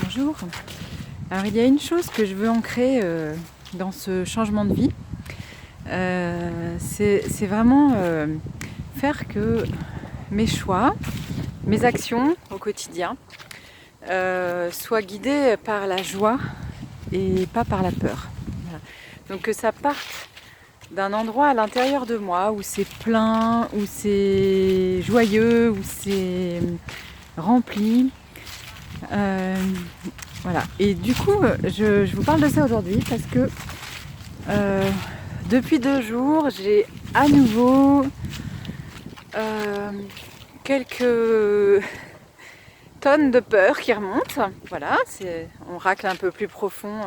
Bonjour. Alors il y a une chose que je veux ancrer dans ce changement de vie. C'est vraiment faire que mes choix, mes actions au quotidien soient guidées par la joie et pas par la peur. Voilà. Donc que ça parte d'un endroit à l'intérieur de moi où c'est plein, où c'est joyeux, où c'est rempli. Voilà. Et du coup, je vous parle de ça aujourd'hui parce que depuis 2 jours, j'ai à nouveau quelques tonnes de peur qui remontent. Voilà, on racle un peu plus profond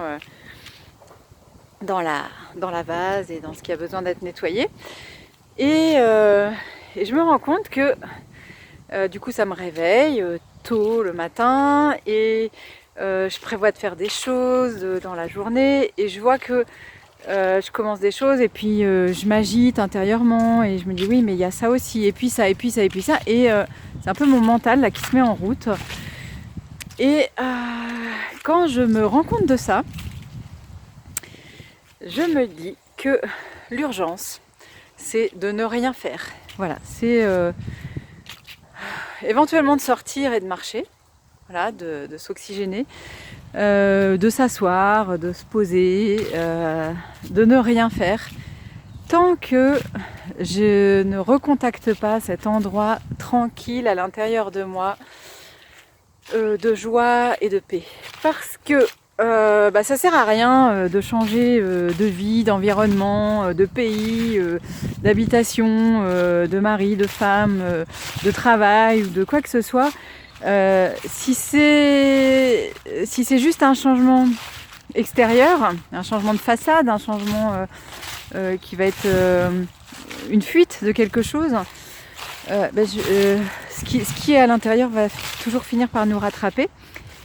dans la vase et dans ce qui a besoin d'être nettoyé. Et je me rends compte que du coup, ça me réveille tôt le matin et je prévois de faire des choses dans la journée et je vois que je commence des choses et puis je m'agite intérieurement et je me dis oui mais il y a ça aussi et puis ça et puis ça et puis ça et c'est un peu mon mental là qui se met en route et quand je me rends compte de ça, je me dis que l'urgence c'est de ne rien faire. Voilà, c'est éventuellement de sortir et de marcher, voilà, de s'oxygéner, de s'asseoir, de se poser, de ne rien faire, tant que je ne recontacte pas cet endroit tranquille à l'intérieur de moi, de joie et de paix. Parce que ça sert à rien de changer de vie, d'environnement, de pays, d'habitation, de mari, de femme, de travail ou de quoi que ce soit. Si c'est juste un changement extérieur, un changement de façade, un changement qui va être une fuite de quelque chose, ce qui est à l'intérieur va toujours finir par nous rattraper.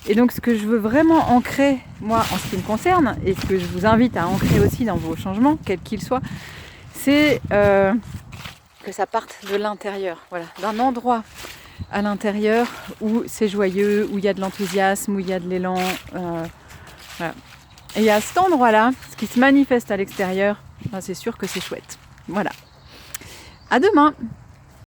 Et donc ce que je veux vraiment ancrer, moi, en ce qui me concerne, et ce que je vous invite à ancrer aussi dans vos changements, quels qu'ils soient, c'est que ça parte de l'intérieur, voilà, d'un endroit à l'intérieur où c'est joyeux, où il y a de l'enthousiasme, où il y a de l'élan. Voilà. Et à cet endroit-là, ce qui se manifeste à l'extérieur, c'est sûr que c'est chouette. Voilà. À demain!